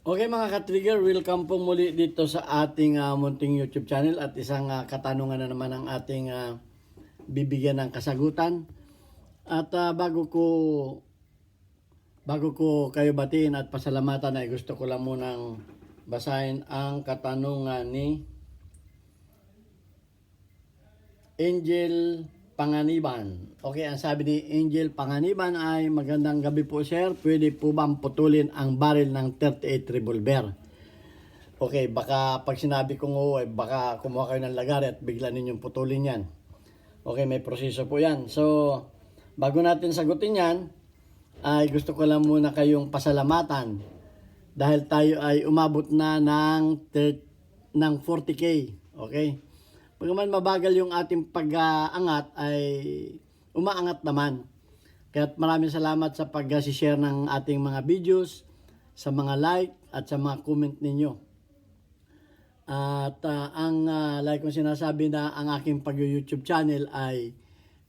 Okay mga ka-trigger, welcome po muli dito sa ating munting YouTube channel at isang katanungan na naman ang ating bibigyan ng kasagutan. At bago ko kayo batiin at pasalamatan ay gusto ko lang munang basahin ang katanungan ni Angel Panganiban. Okay, ang sabi ni Angel Panganiban ay magandang gabi po sir. Pwede po bang putulin ang baril ng 38 revolver? Okay, baka pag sinabi kong oo, baka kumuha kayo ng lagari at bigla ninyong putulin yan. Okay, may proseso po yan. So, bago natin sagutin yan, ay gusto ko lang muna kayong pasalamatan dahil tayo ay umabot na ng 40K. Okay? Pagkaman mabagal yung ating pag-aangat ay umaangat naman. Kaya maraming salamat sa pag-share ng ating mga videos, sa mga like at sa mga comment ninyo. At like kong sinasabi na ang aking pag-YouTube channel ay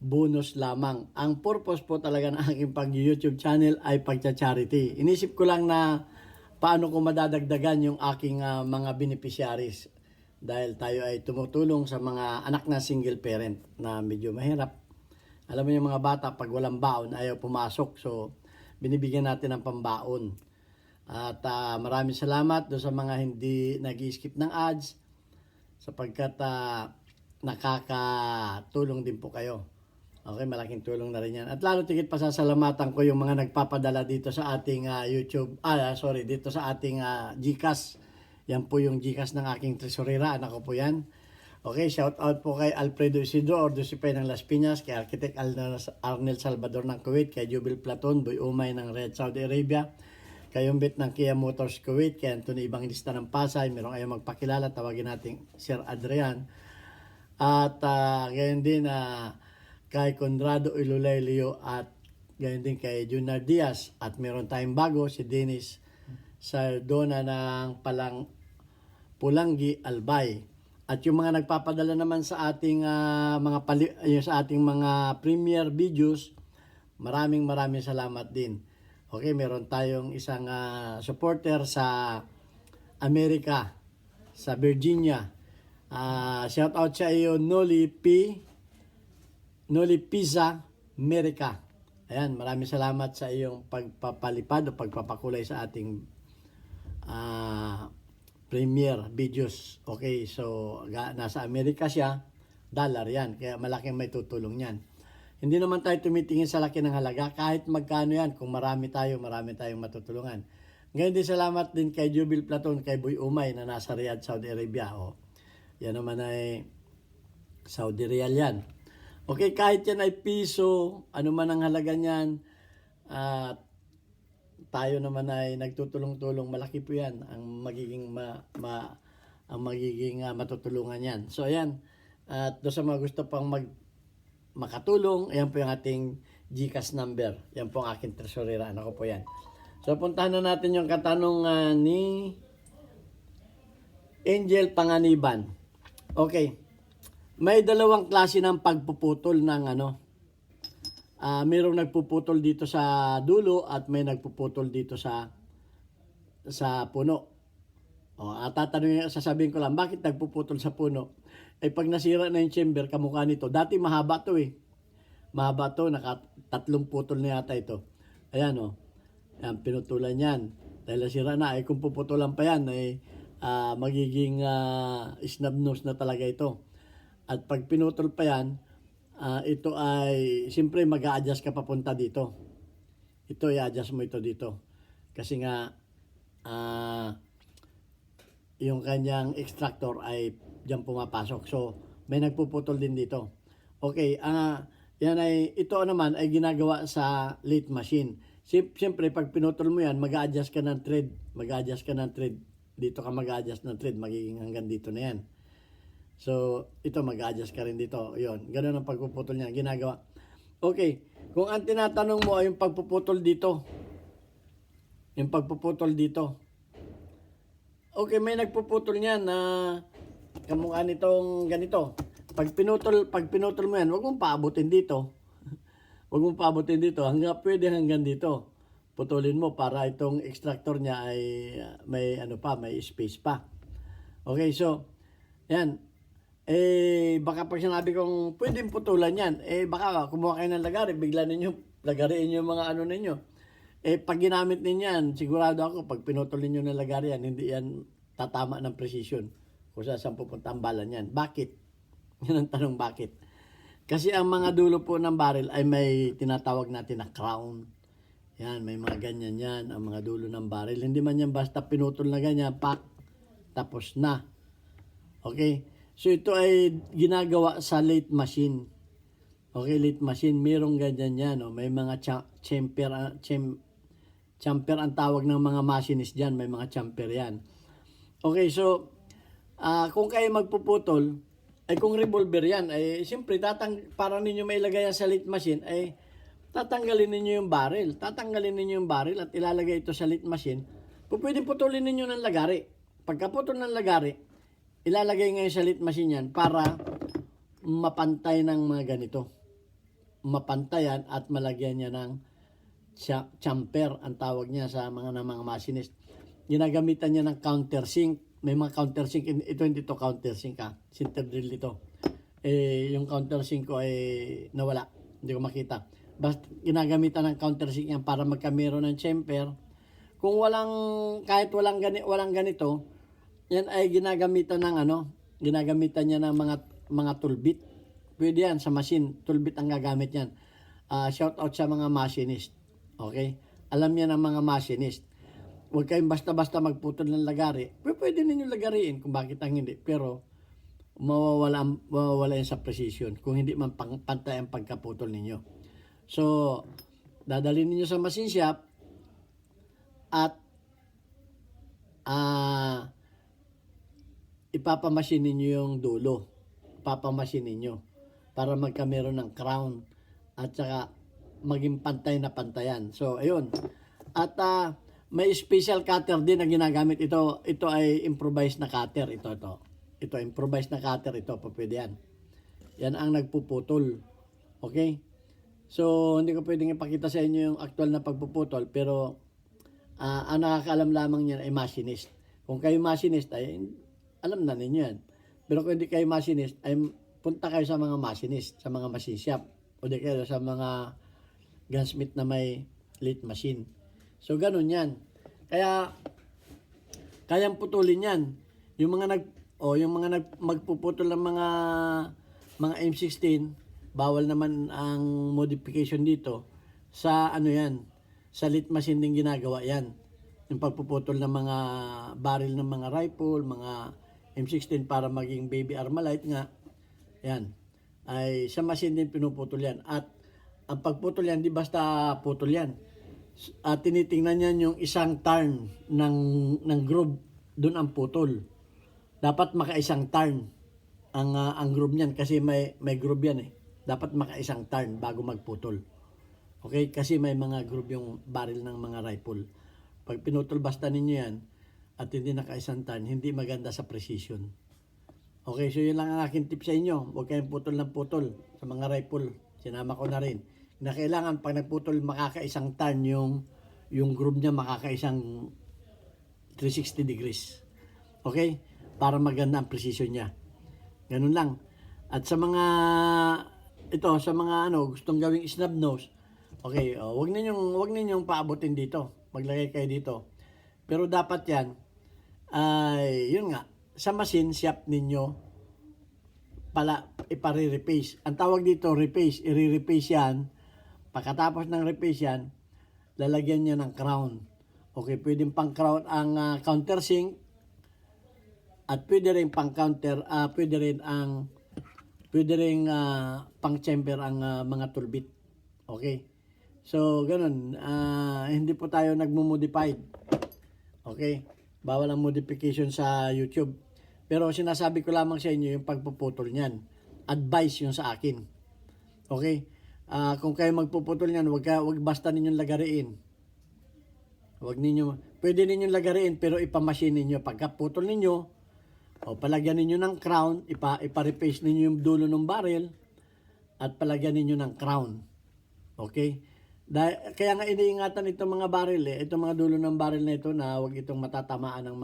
bonus lamang. Ang purpose po talaga ng aking pag-YouTube channel ay pagcha-charity. Inisip ko lang na paano ko madadagdagan yung aking mga beneficiaries. Dahil tayo ay tumutulong sa mga anak na single parent na medyo mahirap. Alam mo yung mga bata, pag walang baon, ayaw pumasok. So, binibigyan natin ng pambaon. At maraming salamat doon sa mga hindi nag-skip ng ads sapagkat nakakatulong din po kayo. Okay, malaking tulong na rin yan. At lalo tigit pasasalamatan ko yung mga nagpapadala dito sa ating dito sa ating GCash. Yan po yung GCash ng aking tresurera. Anak ko po yan. Okay, shout out po kay Alfredo Isidro, Ordo Sipay ng Las Piñas, kay Architect Arnel Salvador ng Kuwait, kay Jubil Platon, Boy Umay ng Red Saudi Arabia, kay Umbit ng Kia Motors Kuwait, kay Anthony Ibangilista ng Pasay, meron kayong magpakilala, tawagin natin Sir Adrian. At gayon din kay Conrado Ilulay Leo at gayon din kay Junar Diaz. At meron tayong bago, si Dennis Sardona ng Pulanggi, Albay. At yung mga nagpapadala naman sa ating mga premier videos, maraming salamat din. Okay, meron tayong isang supporter sa Amerika, sa Virginia. Shout out sa iyo Noli Pizza America. Ayan, maraming salamat sa iyong pagpapalipad o pagpapakulay sa ating premier videos. Okay, so nasa Amerika siya, dollar yan. Kaya malaking may tutulong yan. Hindi naman tayo tumitingin sa laki ng halaga. Kahit magkano yan, kung marami tayong matutulungan. Ngayon din salamat din kay Jubil Platon, kay Boy Umay na nasa Riyadh, Saudi Arabia. Yan naman ay Saudi Real yan. Okay, kahit yan ay piso, ano man ang halaga niyan, tayo naman ay nagtutulong-tulong, malaki po yan ang magiging matutulungan yan. So ayan, at doon sa mga gusto pang makatulong, ayan po yung ating GCash number. Yan po ang aking tresurera, ano ko po yan. So puntahan na natin yung katanungan ni Angel Panganiban. Okay, may dalawang klase ng pagpuputol ng mayroong nagpuputol dito sa dulo at may nagpuputol dito sa puno. Sasabihin ko lang, bakit nagpuputol sa puno? Pag nasira na yung chamber, kamukha nito. Dati mahaba to Mahaba to, tatlong putol na yata ito. Ayan Ayan, pinutulan yan. Dahil nasira na, kung puputulan pa yan, magiging snub nose na talaga ito. At pag pinutol pa yan, ito ay, siyempre mag-a-adjust ka papunta dito. Ito, i-adjust mo ito dito. Kasi nga, yung kanyang extractor ay diyan pumapasok. So, may nagpuputol din dito. Okay, ito naman ay ginagawa sa lathe machine. Siyempre, pag pinutol mo yan, mag-a-adjust ka ng thread. Dito ka mag-a-adjust ng thread. Magiging hanggang dito na yan. So, ito mag-adjust ka rin dito. Yun, ganun ang pagpuputol niya. Ginagawa. Okay, kung ang tinatanong mo ay yung pagpuputol dito. Yung pagpuputol dito. Okay, may nagpuputol niyan na kamukha nitong ganito. Pag pinutol mo yan, huwag mong paabutin dito. Huwag mong paabutin dito. Pwede hanggang dito. putulin mo para itong extractor niya ay may ano pa, may space pa. Okay, so yan. Baka pag sinabi kong pwedeng putulan yan, baka kumuha kayo ng lagari, bigla ninyo lagariin yung mga ano ninyo. Pag ginamit ninyo yan, sigurado ako, pag pinutol ninyo ng lagari yan, hindi yan tatama ng precision kung saan pupunta ang bala niyan. Bakit? Yan ang tanong, bakit? Kasi ang mga dulo po ng barrel ay may tinatawag natin na crown. Yan, may mga ganyan yan, ang mga dulo ng barrel. Hindi man yan basta pinutol na ganyan, pak, tapos na. Okay? So ito ay ginagawa sa lathe machine. Okay, lathe machine, mayroong ganyan yan. Oh. May mga chamfer ang tawag ng mga machinist dyan. May mga chamfer yan. Okay, so kung kayo magpuputol, ay kung revolver yan, ay siyempre para ninyo mailagay yan sa lathe machine, ay tatanggalin ninyo yung barrel. Tatanggalin ninyo yung barrel at ilalagay ito sa lathe machine. Pwedeng putulin ninyo ng lagari. Pagkaputol ng lagari, ilalagay ngayon sa lathe machine yan para mapantay ng mga ganito. Mapantayan at malagyan niya ng chamfer, ang tawag niya sa mga machinist. Ginagamitan niya ng countersink. May mga countersink. Ito hindi to countersink Sinter drill ito. Yung countersink ko ay nawala. Hindi ko makita. Basta ginagamitan ng countersink yan para magkamero ng chamfer. Kung kahit walang ganito, yan ay ginagamitan ng ginagamitan niya ng mga toolbit. Pwede yan sa machine, toolbit ang gagamit yan. Shout out sa mga machinist. Okay? Alam niya ng mga machinist. Huwag kayong basta-basta magputol ng lagari. Pwede ninyo lagariin kung bakit ang hindi. Pero mawawala yan sa precision kung hindi man pantay ang pagkaputol ninyo. So, dadalhin ninyo sa machine shop at ipapamasin ninyo yung dulo. Ipapamasin ninyo para magkamero ng crown at saka maging pantay na pantayan. So, ayun. At may special cutter din na ginagamit. Ito ay improvised na cutter. Ito improvised na cutter. Ito, pwede yan. Yan ang nagpuputol. Okay? So, hindi ko pwedeng ipakita sa inyo yung actual na pagpuputol, pero ang nakakaalam lamang niyan ay machinist. Kung kayo machinist, ay alam na ninyo yan. Pero kung hindi kayo machinist, ay punta kayo sa mga machinist, sa mga machine shop, o di kayo sa mga gunsmith na may lathe machine. So, ganun yan. Kaya, kayang putulin yan. Yung mga magpuputol ng mga M16, bawal naman ang modification dito. Sa sa lathe machine din ginagawa yan. Yung pagpuputol ng mga barrel ng mga rifle, mga M16 para maging baby Armalite nga. Yan. Ay sa machine din pinuputol yan. At ang pagputol yan, di basta putol yan. Tinitingnan yan yung isang turn ng groove, doon ang putol. Dapat makaisang turn ang groove niyan kasi may groove yan eh. Dapat makaisang turn bago magputol. Okay? Kasi may mga groove yung barrel ng mga rifle. Pag pinutol basta ninyo yan at hindi nakaisang turn, hindi maganda sa precision. Okay, so yun lang ang aking tip sa inyo. Huwag kayong putol ng putol sa mga rifle. Sinama ko na rin. Na kailangan pag nagputol makakaisang turn yung groove niya makakaisang 360 degrees. Okay? Para maganda ang precision niya. Ganun lang. At sa mga gustong gawing snub nose, okay, wag ninyong paabutin dito. Maglagay kayo dito. Pero dapat yan ay yun nga, sa machine shop ninyo pala ipare-repace. Ang tawag dito repace, i-repace yan. Pagkatapos ng repace yan, lalagyan niya ng crown. Okay, pwedeng pang crown ang countersink at pwede rin pang counter, pwede rin pang chamber ang mga toolbit. Okay? So, ganun. Hindi po tayo nagmo-modified. Okay? Bawal ang modification sa YouTube. Pero sinasabi ko lamang sa inyo yung pagpuputol niyan. Advice yung sa akin. Okay? Kung kayo magpuputol niyan, wag basta ninyong lagariin. Pwede ninyong lagariin pero ipamasin ninyo. Pagkaputol ninyo, palagyan ninyo ng crown, ipa-repace ninyo yung dulo ng barrel at palagyan ninyo ng crown. Okay? Kaya nga iniingatan itong mga baril itong mga dulo ng baril na ito na huwag itong matatamaan ng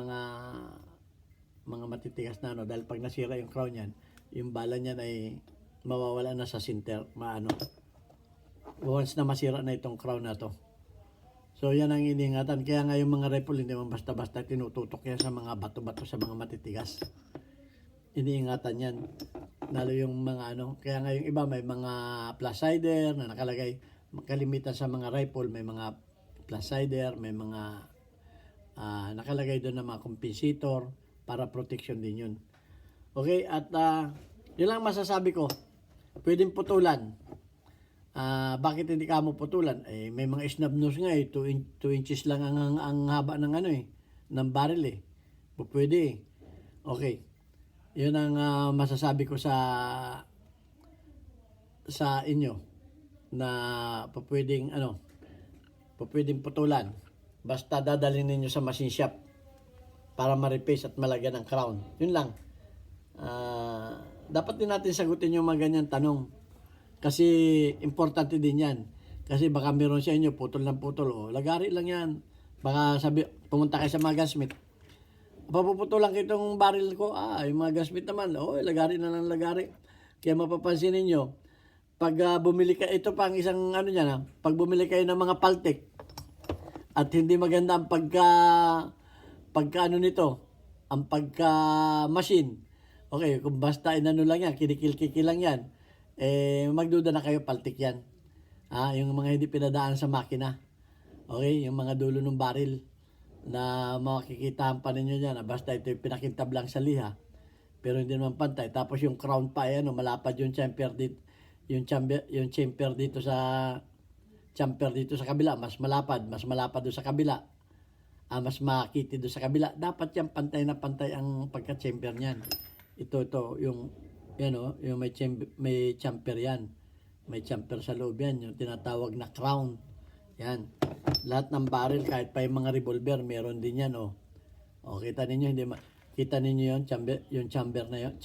mga matitigas na ano, dahil pag nasira yung crown yan, yung bala niyan ay mawawala na sa center, once na masira na itong crown na to. So yan ang iniingatan. Kaya nga yung mga rifle hindi man basta-basta tinututok yan sa mga bato-bato sa mga matitigas. Iniingatan yan. Lalo yung mga ano, kaya nga yung iba may mga plus sider na nakalagay, kalimitan sa mga rifle may mga plus sider, may mga nakalagay doon na mga compensator para protection din yun. Okay, at yun lang masasabi ko. Pwedeng putulan. Bakit hindi ka mo putulan? May mga snub nose nga 2 inches lang ang haba ng ng baril Pwede Okay. Yun ang masasabi ko sa inyo na pwedeng putulan. Basta dadalhin ninyo sa machine shop para ma-replace at malagyan ng crown. Yun lang. Dapat din natin sagutin yung mga ganyan tanong. Kasi importante din yan. Kasi baka meron sa inyo putol ng putol. Lagari lang yan. Baka pumunta kayo sa mga gunsmith. Papuputulan ko itong baril ko. Yung mga gunsmith naman. Lagari na lang lagari. Kaya mapapansin ninyo, pag bumili ka, ito pang isang pag bumili kayo ng mga paltek at hindi maganda ang pagka machine. Okay, kung basta inano lang yan, kinikil-kikil lang yan, magduda na kayo, paltik yan. Yung mga hindi pinadaan sa makina. Okay, yung mga dulo ng baril na makikita pa ninyo yan, basta ito yung pinakintab lang sa liha, pero hindi naman pantay. Tapos yung crown pa, malapad yung chamfer dito, yung chamfer dito sa kabila, mas malapad doon sa kabila. Mas makiti doon sa kabila. Dapat yan pantay na pantay ang pagka-chamfer niyan. Ito yung yung may chamfer yan. May chamfer sa loob yan, yung tinatawag na crown. Yan. Lahat ng barrel, kahit pa yung mga revolver, meron din yan, kita ninyo, kita ninyo yon, chamber na yon.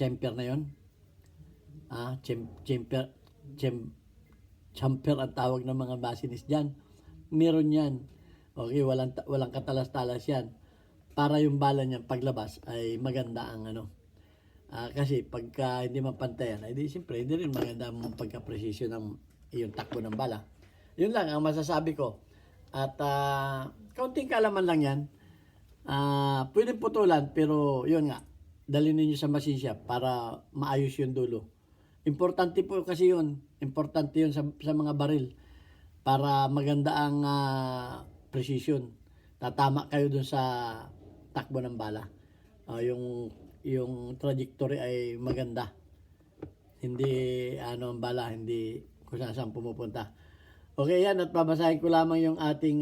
Chamber ang tawag ng mga basinis diyan. Meron yan. Okay, walang katalas-talas yan. Para yung bala niyan paglabas ay maganda ang kasi pagka hindi mapantayan, ay di siyempre hindi rin maganda ang pagka-precision ng yung takbo ng bala. Yun lang ang masasabi ko. At kaunting kaalaman lang yan. Pwedeng putulan, pero yun nga, dalhin ninyo sa machine shop para maayos yung dulo. Importante po kasi yun. Importante yun sa mga baril para maganda ang precision. Tatama kayo dun sa takbo ng bala. Yung trajectory ay maganda. Hindi ang bala, hindi kung saan pumupunta. Okay, yan, at babasahin ko lamang yung ating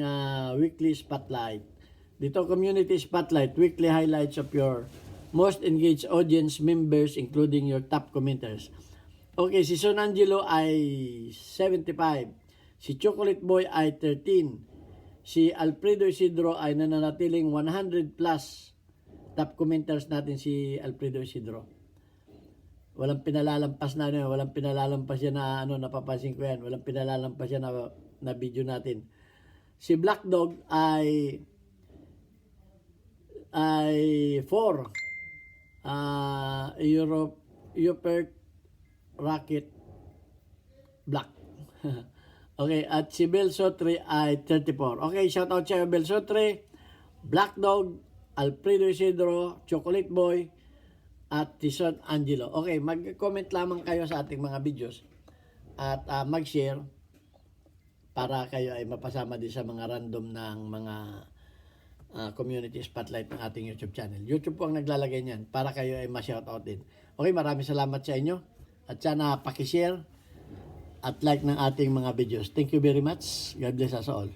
weekly spotlight. Dito, community spotlight, weekly highlights of your most engaged audience members, including your top commenters. Okay, si Son Angelo ay 75. Si Chocolate Boy ay 13. Si Alfredo Isidro ay nananatiling 100 plus. Top commenters natin si Alfredo Isidro. Walang pinalalampas yan na napapansin ko yan. Walang pinalalampas yan na video natin. Si Black Dog ay 4. Europe Rocket Black. Okay, at si Bel Sotre ay 34. Okay, shout out sa Bel Sotre, Black Dog, Alfredo Isidro, Chocolate Boy, at Son Angelo. Okay, mag-comment lamang kayo sa ating mga videos at mag-share para kayo ay mapasama din sa mga random ng mga community spotlight ng ating YouTube channel. YouTube po ang naglalagay niyan para kayo ay ma-shoutout din. Okay, maraming salamat sa inyo at sana paki-share at like ng ating mga videos. Thank you very much. God bless us all.